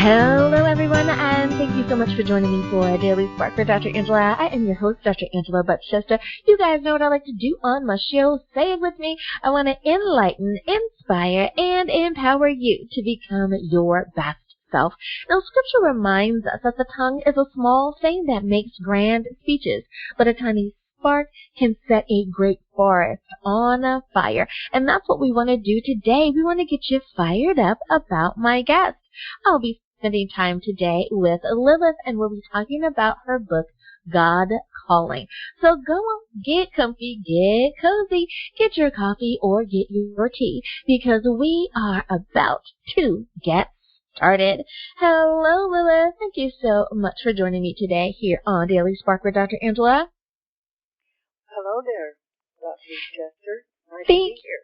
Hello, everyone, and thank you so much for joining me for a Daily Spark for Dr. Angela. I am your host, Dr. Angela Butchester. You guys know what I like to do on my show. Say it with me. I want to enlighten, inspire, and empower you to become your best self. Now, Scripture reminds us that the tongue is a small thing that makes grand speeches, but a tiny spark can set a great forest on fire. And that's what we want to do today. We want to get you fired up about my guest. I'll be spending time today with Lilith, and we'll be talking about her book, God Calling. So go on, get comfy, get cozy, get your coffee or get your tea, because we are about to get started. Hello, Lilith. Thank you so much for joining me today here on Daily Spark with Dr. Angela. Hello there, Dr. Chester. Nice to be here.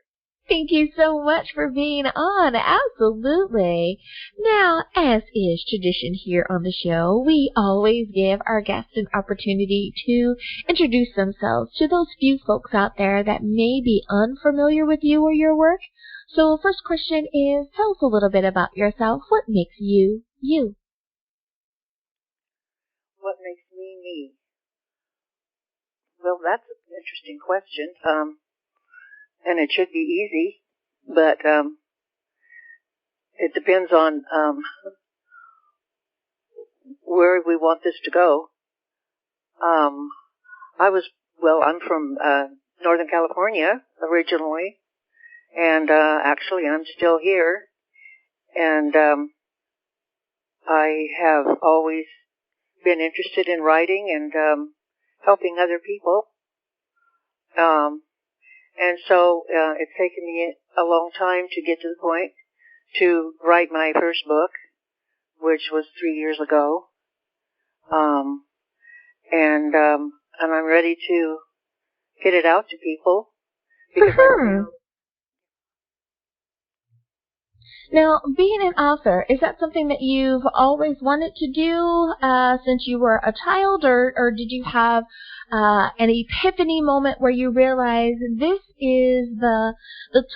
Thank you so much for being on. Absolutely. Now, as is tradition here on the show, we always give our guests an opportunity to introduce themselves to those few folks out there that may be unfamiliar with you or your work. So, first question is, tell us a little bit about yourself. What makes you, you? What makes me, me? Well, that's an interesting question. And it should be easy, but it depends on where we want this to go. I'm from Northern California originally, and actually I'm still here, and I have always been interested in writing and helping other people. And so it's taken me a long time to get to the point to write my first book, which was 3 years ago. And I'm ready to get it out to people. Because Now, being an author, is that something that you've always wanted to do since you were a child, or did you have an epiphany moment where you realized this is the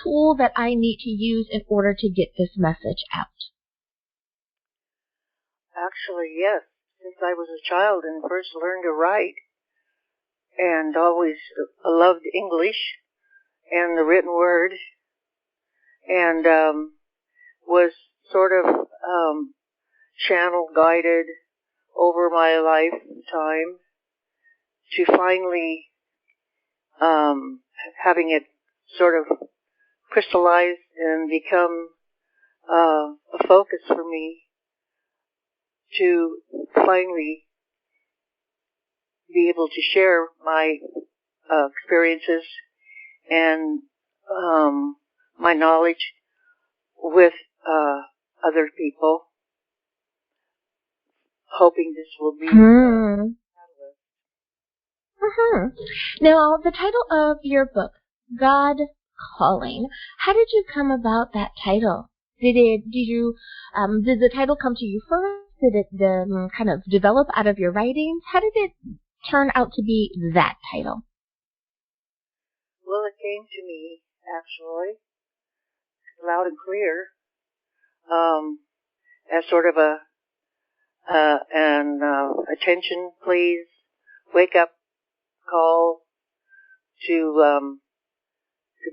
tool that I need to use in order to get this message out? Actually, yes. Since I was a child and first learned to write, and always loved English and the written word, and was sort of channel guided over my lifetime to finally having it sort of crystallize and become a focus for me to finally be able to share my experiences and my knowledge with other people, hoping this will be Now, the title of your book, God Calling, how did you come about that title? Did the title come to you first? Did it kind of develop out of your writings? How did it turn out to be that title? Well, it came to me, actually, loud and clear, as sort of an attention, please, wake up call to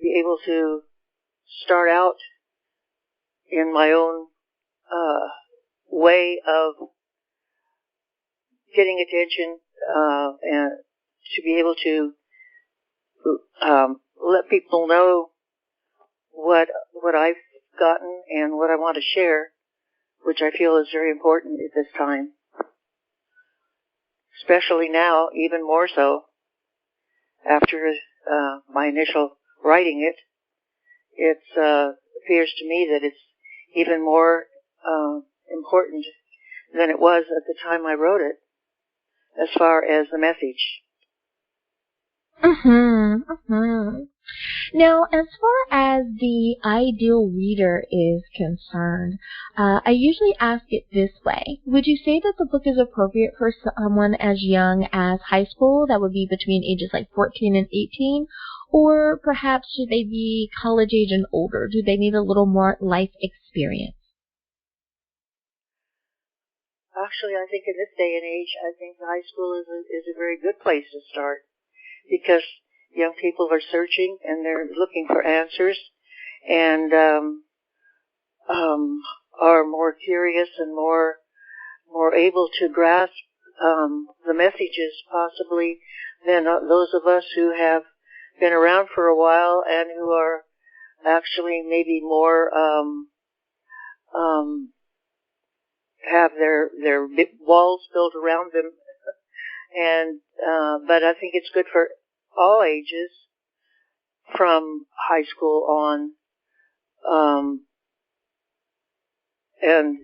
be able to start out in my own way of getting attention, and to be able to let people know what I've gotten and what I want to share, which I feel is very important at this time, especially now, even more so after my initial writing it. It appears to me that it's even more important than it was at the time I wrote it, as far as the message. Now, as far as the ideal reader is concerned, I usually ask it this way. Would you say that the book is appropriate for someone as young as high school, that would be between ages like 14 and 18? Or perhaps should they be college age and older? Do they need a little more life experience? Actually, I think in this day and age, I think high school is a very good place to start, because young people are searching and they're looking for answers, and are more curious and more able to grasp the messages possibly than those of us who have been around for a while and who are actually maybe more have their walls built around them. And but I think it's good for all ages from high school on. And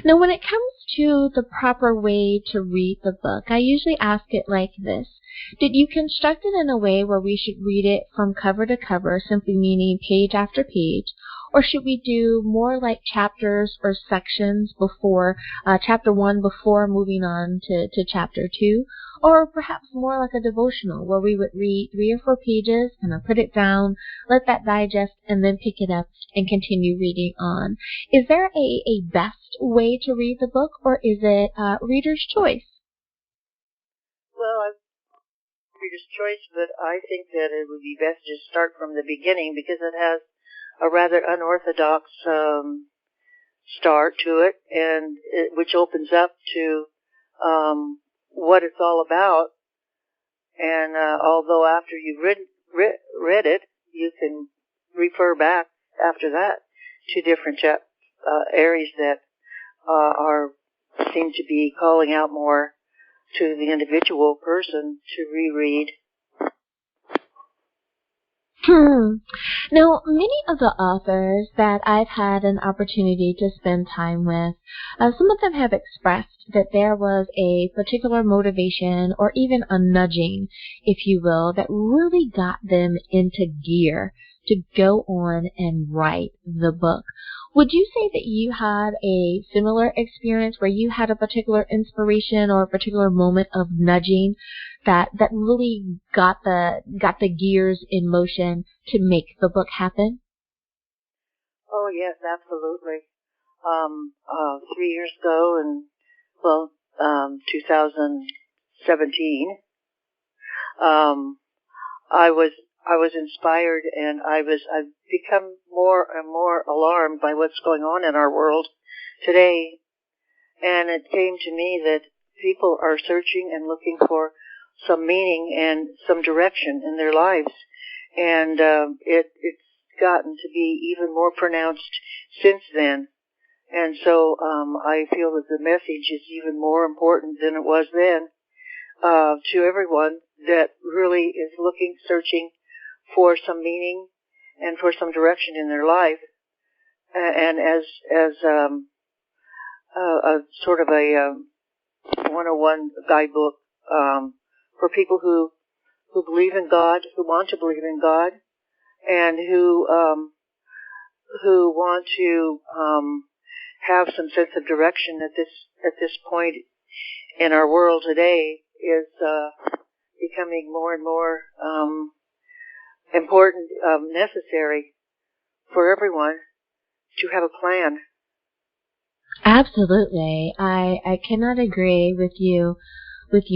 Now, when it comes to the proper way to read the book, I usually ask it like this. Did you construct it in a way where we should read it from cover to cover, simply meaning page after page, or should we do more like chapters or sections before chapter 1 before moving on to chapter 2? Or perhaps more like a devotional where we would read 3 or 4 pages, kind of put it down, let that digest, and then pick it up and continue reading on. Is there a best way to read the book, or is it reader's choice? Well, reader's choice, but I think that it would be best to start from the beginning because it has a rather unorthodox start to it, and which opens up to what it's all about. And although after you've read it, you can refer back after that to different areas that seem to be calling out more to the individual person to reread. Now, many of the authors that I've had an opportunity to spend time with, some of them have expressed that there was a particular motivation or even a nudging, if you will, that really got them into gear to go on and write the book. Would you say that you had a similar experience where you had a particular inspiration or a particular moment of nudging that really got the gears in motion to make the book happen? Oh yes, absolutely. 3 years ago, in 2017, I was inspired, and I've become more and more alarmed by what's going on in our world today. And it came to me that people are searching and looking for some meaning and some direction in their lives. And it's gotten to be even more pronounced since then. And so I feel that the message is even more important than it was then to everyone that really is searching for some meaning and for some direction in their life. And as a sort of a 101 guidebook for people who believe in God, who want to believe in God, and who want to have some sense of direction at this point in our world today, is becoming more and more important, necessary for everyone to have a plan. Absolutely. I cannot agree with you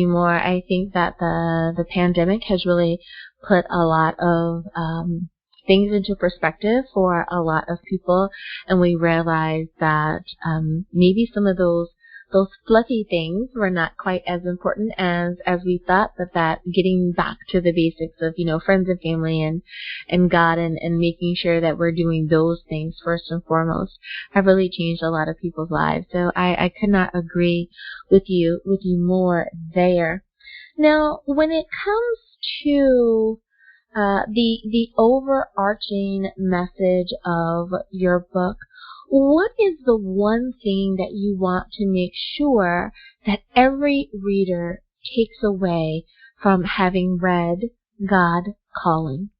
more. I think that the pandemic has really put a lot of things into perspective for a lot of people, and we realize that maybe some of those fluffy things were not quite as important as we thought, but that getting back to the basics of, friends and family and God and making sure that we're doing those things first and foremost have really changed a lot of people's lives. So I could not agree with you more there. Now, when it comes to the overarching message of your book, what is the one thing that you want to make sure that every reader takes away from having read God Calling?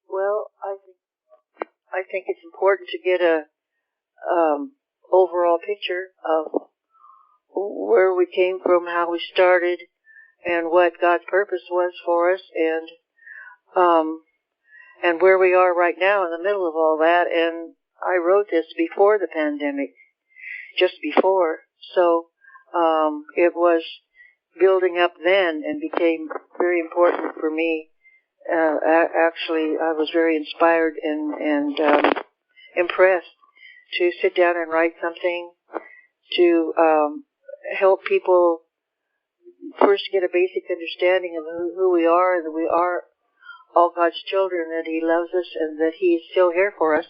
Well, I think it's important to get a overall picture of where we came from, how we started, and what God's purpose was for us, and where we are right now in the middle of all that. And I wrote this before the pandemic, just before. So it was building up then and became very important for me. Actually, I was very inspired and impressed to sit down and write something to help people first get a basic understanding of who we are, and that we are all God's children, that He loves us and that He's still here for us,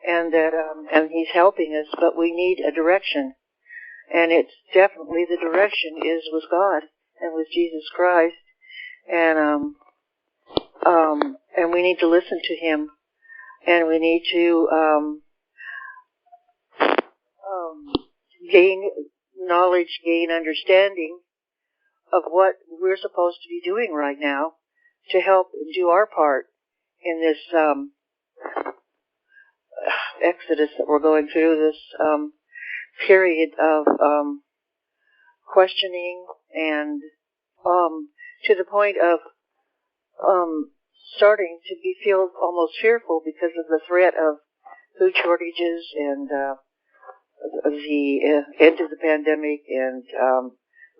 and that and He's helping us, but we need a direction. And it's definitely the direction is with God and with Jesus Christ, and we need to listen to Him, and we need to gain knowledge, gain understanding of what we're supposed to be doing right now to help do our part in this exodus that we're going through, this period of questioning and to the point of starting to feel almost fearful because of the threat of food shortages and the end of the pandemic and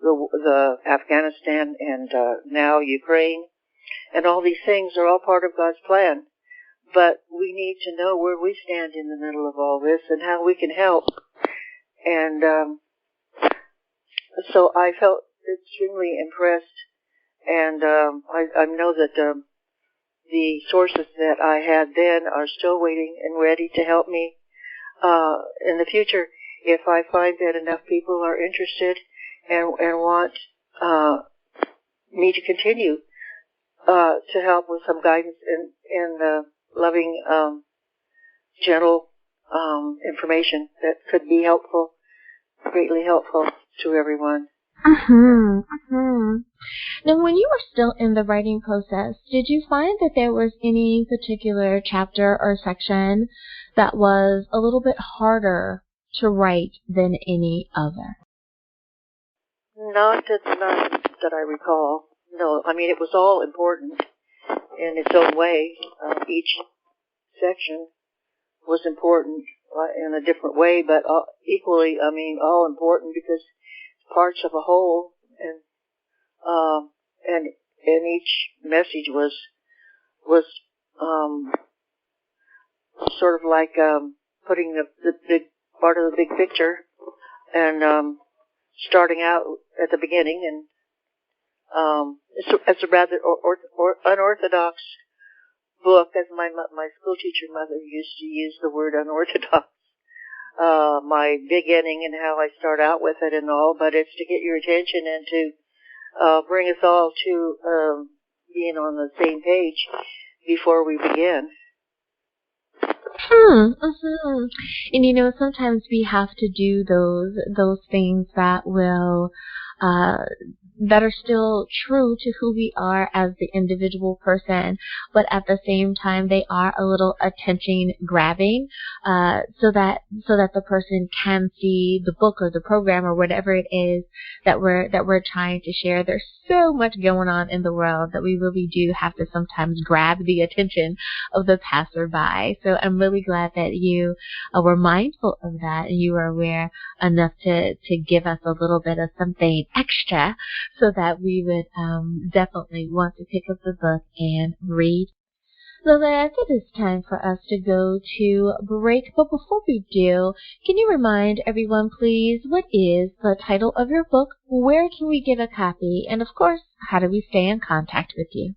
the Afghanistan and now Ukraine, and all these things are all part of God's plan. But we need to know where we stand in the middle of all this and how we can help. And so I felt extremely impressed, and I know that the sources that I had then are still waiting and ready to help me in the future if I find that enough people are interested and want me to continue to help with some guidance and loving, gentle information that could be helpful, greatly helpful to everyone. Now, when you were still in the writing process, did you find that there was any particular chapter or section that was a little bit harder to write than any other? Not that I recall. No, I mean, it was all important in its own way. Each section was important in a different way, but equally, I mean, all important because parts of a whole, and each message was sort of like putting the big part of the big picture and starting out at the beginning, and it's a rather unorthodox book, as my school teacher mother used to use the word unorthodox. My beginning and how I start out with it and all, but it's to get your attention and to bring us all to being on the same page before we begin. And you know, sometimes we have to do those things that will that are still true to who we are as the individual person, but at the same time they are a little attention grabbing, so that the person can see the book or the program or whatever it is that we're trying to share. There's so much going on in the world that we really do have to sometimes grab the attention of the passerby. So I'm really glad that you were mindful of that and you were aware enough to give us a little bit of something extra, so that we would definitely want to pick up the book and read. Lilith, it is time for us to go to break, but before we do, can you remind everyone, please, what is the title of your book, where can we get a copy, and of course, how do we stay in contact with you?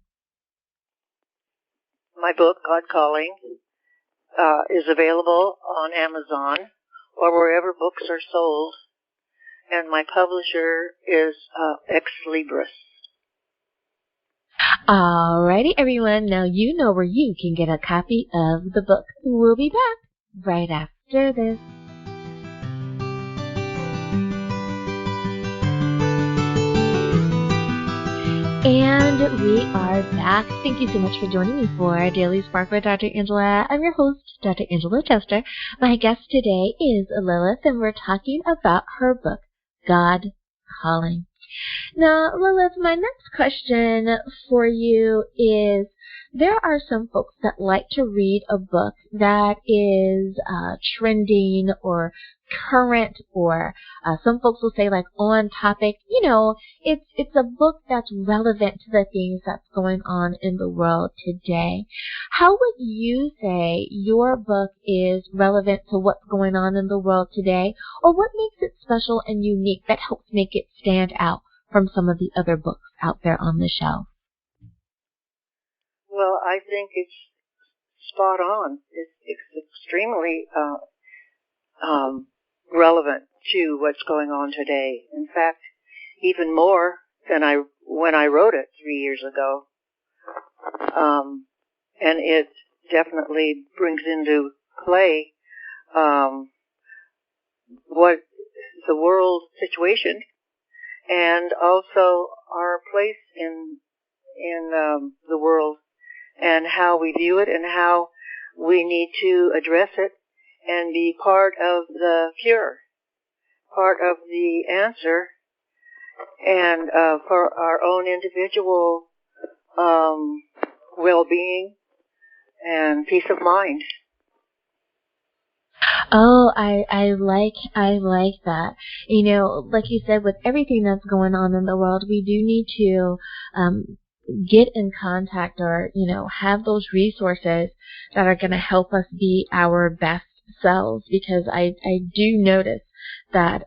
My book, God Calling, is available on Amazon or wherever books are sold. And my publisher is Ex Libris. Alrighty, everyone. Now you know where you can get a copy of the book. We'll be back right after this. And we are back. Thank you so much for joining me for Daily Spark with Dr. Angela. I'm your host, Dr. Angela Chester. My guest today is Lilith, and we're talking about her book, God Calling. Now, Lilith, my next question for you is, there are some folks that like to read a book that is trending or current, or some folks will say like on topic. You know, it's a book that's relevant to the things that's going on in the world today. How would you say your book is relevant to what's going on in the world today, or what makes it special and unique that helps make it stand out from some of the other books out there on the shelf? Well, I think it's spot on. It's extremely relevant to what's going on today. In fact, even more than when I wrote it 3 years ago. And it definitely brings into play what the world situation and also our place in the world and how we view it and how we need to address it and be part of the cure, part of the answer, and for our own individual well-being and peace of mind. Oh, I like that. You know, like you said, with everything that's going on in the world, we do need to get in contact, or, you know, have those resources that are going to help us be our best selves, because I do notice that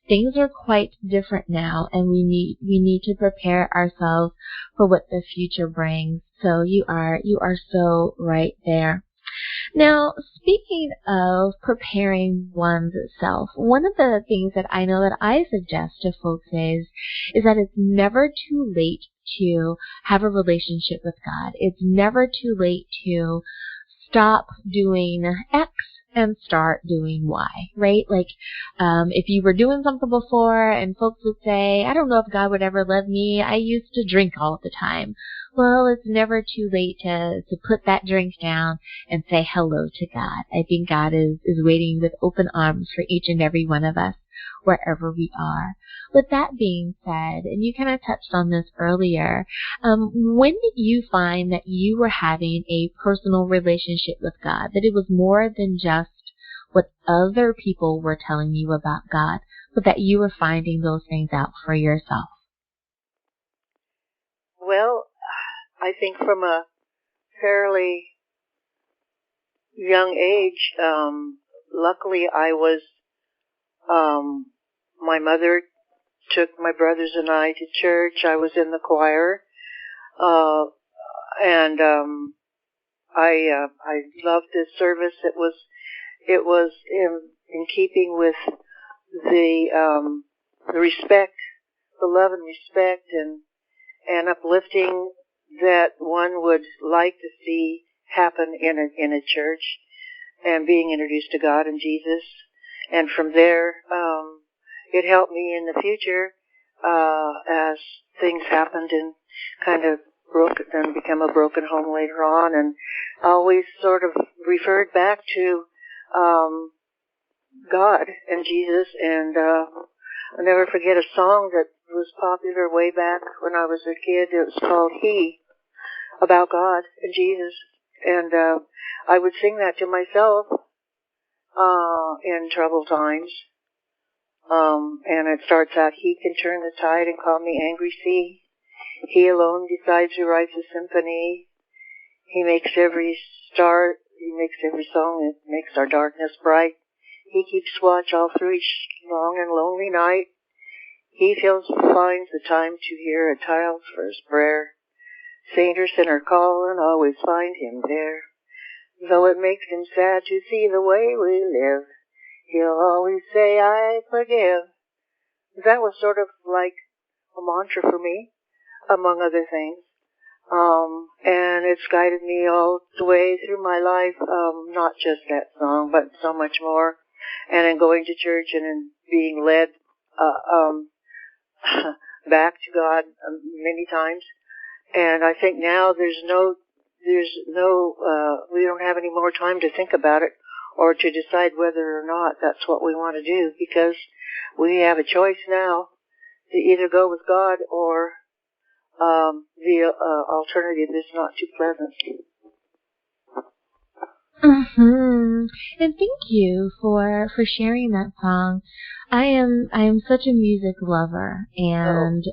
things are quite different now, and we need to prepare ourselves for what the future brings. So you are so right there. Now, speaking of preparing one's self, one of the things that I know that I suggest to folks is that it's never too late to have a relationship with God. It's never too late to stop doing X and start doing Y, right? Like, if you were doing something before and folks would say, I don't know if God would ever love me, I used to drink all the time. Well, it's never too late to put that drink down and say hello to God. I think God is waiting with open arms for each and every one of us, wherever we are. With that being said, and you kind of touched on this earlier, when did you find that you were having a personal relationship with God, that it was more than just what other people were telling you about God, but that you were finding those things out for yourself? Well, I think from a fairly young age, luckily I was, my mother took my brothers and I to church. I was in the choir, and I loved this service. It was in keeping with the respect, the love and respect and uplifting that one would like to see happen in a church, and being introduced to God and Jesus. And from there, it helped me in the future as things happened and kind of became a broken home later on, and always sort of referred back to God and Jesus. And I'll never forget a song that was popular way back when I was a kid. It was called He, about God and Jesus. And I would sing that to myself in troubled times. And it starts out, He can turn the tide and calm the angry sea. He alone decides who writes a symphony. He makes every song that makes our darkness bright. He keeps watch all through each long and lonely night. He finds the time to hear a child's first prayer. Saint or sinner call and always find Him there. Though it makes Him sad to see the way we live, He'll always say, I forgive. That was sort of like a mantra for me, among other things. And it's guided me all the way through my life, not just that song, but so much more. And in going to church and in being led back to God many times. And I think now we don't have any more time to think about it or to decide whether or not that's what we want to do, because we have a choice now to either go with God or the alternative is not too pleasant. Mm-hmm. And thank you for sharing that song. I am such a music lover, Oh, and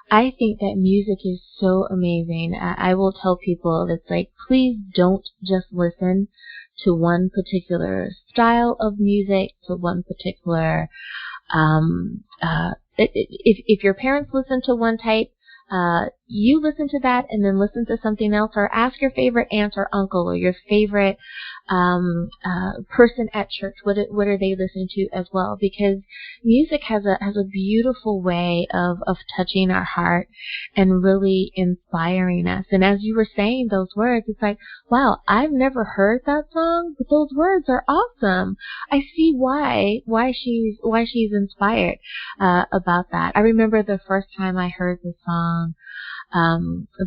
I think that music is so amazing. I will tell people it's like, please don't just listen to one particular style of music, to one particular if your parents listen to one type, you listen to that and then listen to something else, or ask your favorite aunt or uncle or your favorite person at church what are they listening to as well, because music has a beautiful way of touching our heart and really inspiring us. And as you were saying those words, it's like, wow, I've never heard that song, but those words are awesome. I see why she's inspired about that. I remember the first time I heard the song,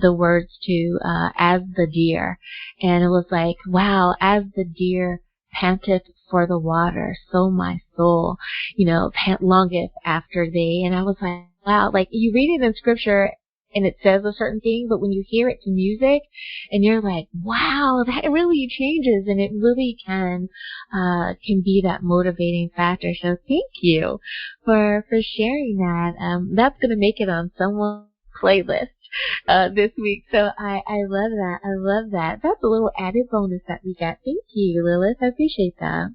the words to As the Deer, and it was like, wow, as the deer panteth for the water, so my soul, longeth after thee. And I was like, wow, like you read it in scripture and it says a certain thing, but when you hear it to music and you're like, wow, that really changes, and it really can be that motivating factor. So thank you for sharing that. That's going to make it on someone's playlist this week. So I love that. I love that. That's a little added bonus that we got. Thank you, Lilith. I appreciate that.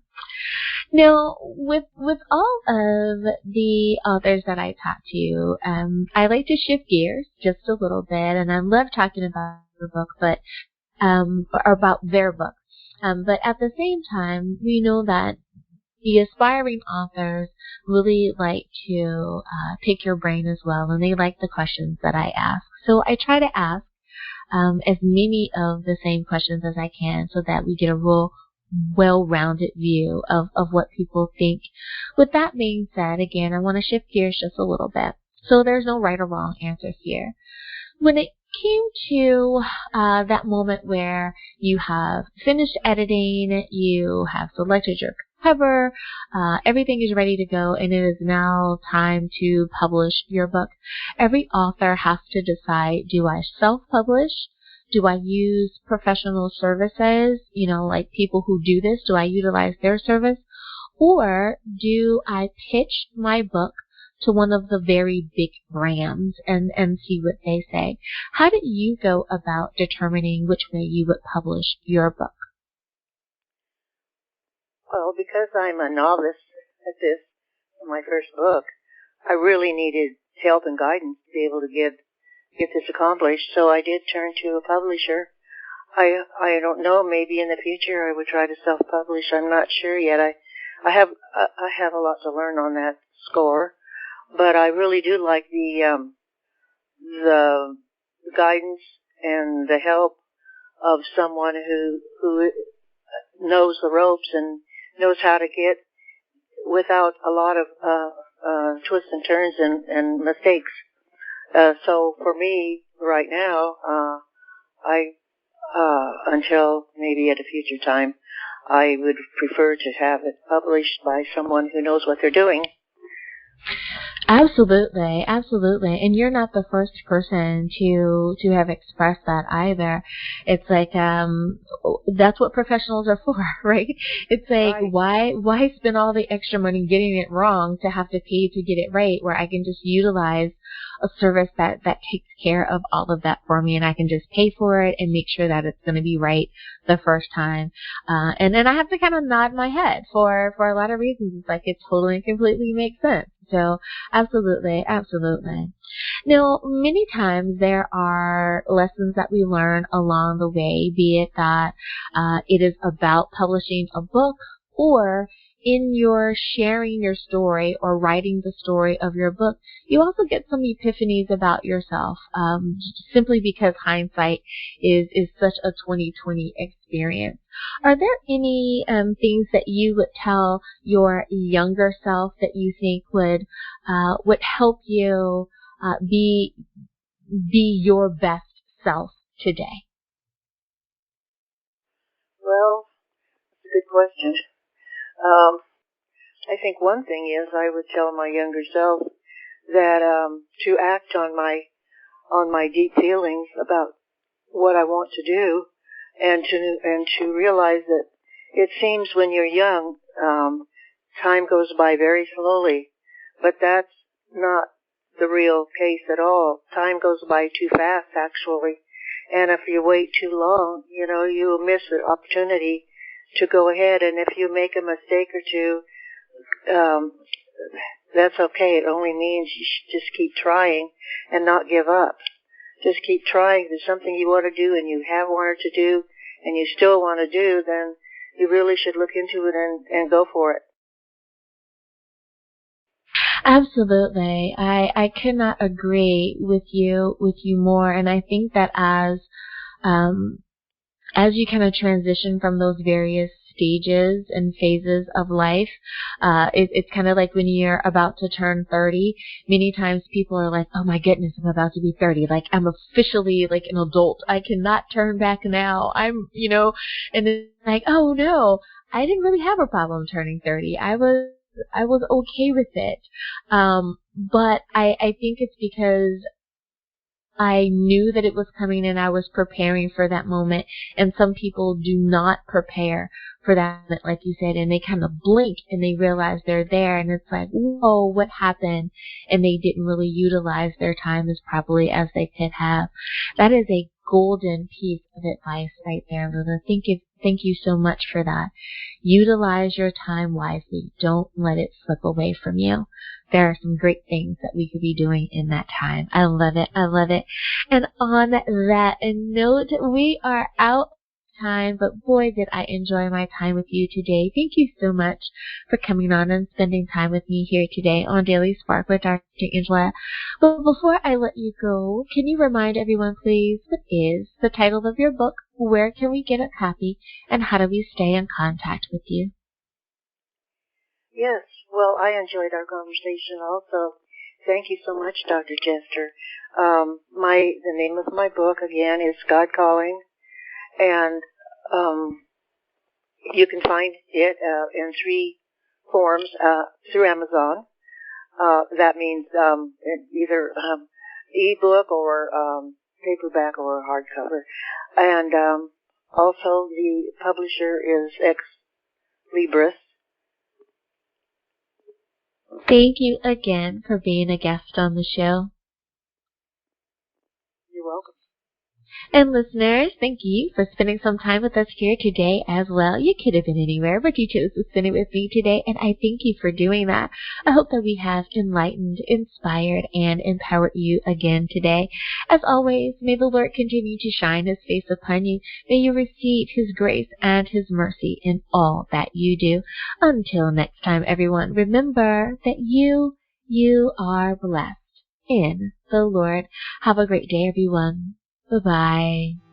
Now, with all of the authors that I talk to, I like to shift gears just a little bit, and I love talking about the book, but or about their book. But at the same time, we know that the aspiring authors really like to pick your brain as well, and they like the questions that I ask. So I try to ask as many of the same questions as I can, so that we get a real well-rounded view of what people think. With that being said, again, I want to shift gears just a little bit. So there's no right or wrong answers here. When it came to that moment where you have finished editing, you have selected your cover, everything is ready to go, and it is now time to publish your book, every author has to decide, do I self-publish? Do I use professional services, like people who do this? Do I utilize their service? Or do I pitch my book to one of the very big brands and see what they say? How did you go about determining which way you would publish your book? well, because I'm a novice at this, my first book, I really needed help and guidance to be able to get this accomplished. So I did turn to a publisher. I don't know. Maybe in the future I would try to self-publish. I'm not sure yet. I have a lot to learn on that score, but I really do like the guidance and the help of someone who knows the ropes and knows how to get without a lot of twists and turns and mistakes. So for me, right now, until maybe at a future time, I would prefer to have it published by someone who knows what they're doing. Absolutely, absolutely. And you're not the first person to have expressed that either. It's like that's what professionals are for, right? It's like, Right. why spend all the extra money getting it wrong to have to pay to get it right, where I can just utilize a service that takes care of all of that for me, and I can just pay for it and make sure that it's going to be right the first time. And then I have to kind of nod my head for a lot of reasons. It's like it totally and completely makes sense. So absolutely, absolutely. Now, many times there are lessons that we learn along the way, be it that it is about publishing a book, or in your sharing your story or writing the story of your book, you also get some epiphanies about yourself, simply because hindsight is such a 20/20 experience. Are there any things that you would tell your younger self that you think would help you be your best self today? Well, that's a good question. I think one thing is I would tell my younger self that to act on my deep feelings about what I want to do, and to realize that it seems when you're young, time goes by very slowly, but that's not the real case at all. Time goes by too fast, actually, and if you wait too long, you'll miss the opportunity to go ahead. And if you make a mistake or two, that's okay. It only means you should just keep trying and not give up. Just keep trying. If there's something you want to do and you have wanted to do and you still want to do, then you really should look into it and go for it. Absolutely. I could not agree with you more. And I think that as you kind of transition from those various stages and phases of life, it's kind of like when you're about to turn 30. Many times people are like, oh my goodness, I'm about to be 30. Like, I'm officially like an adult. I cannot turn back now. and it's like, oh no, I didn't really have a problem turning 30. I was okay with it. But I think it's because I knew that it was coming and I was preparing for that moment. And some people do not prepare for that moment, like you said, and they kind of blink and they realize they're there, and it's like, whoa, what happened? And they didn't really utilize their time as properly as they could have. That is a golden piece of advice right there, Lilith. Thank you so much for that. Utilize your time wisely. Don't let it slip away from you. There are some great things that we could be doing in that time. I love it. I love it. And on that note, we are out of time, but boy, did I enjoy my time with you today. Thank you so much for coming on and spending time with me here today on Daily Spark with Dr. Angela. But before I let you go, can you remind everyone, please, what is the title of your book, where can we get a copy, and how do we stay in contact with you? Yes, well, I enjoyed our conversation also. Thank you so much, Dr. Chester. The name of my book, again, is God Calling, and you can find it in 3 forms through Amazon. That means either ebook or paperback or hardcover. And also the publisher is Ex Libris. Thank you again for being a guest on the show. You're welcome. And listeners, thank you for spending some time with us here today as well. You could have been anywhere, but you chose to spend it with me today, and I thank you for doing that. I hope that we have enlightened, inspired, and empowered you again today. As always, may the Lord continue to shine His face upon you. May you receive His grace and His mercy in all that you do. Until next time, everyone, remember that you are blessed in the Lord. Have a great day, everyone. Bye-bye.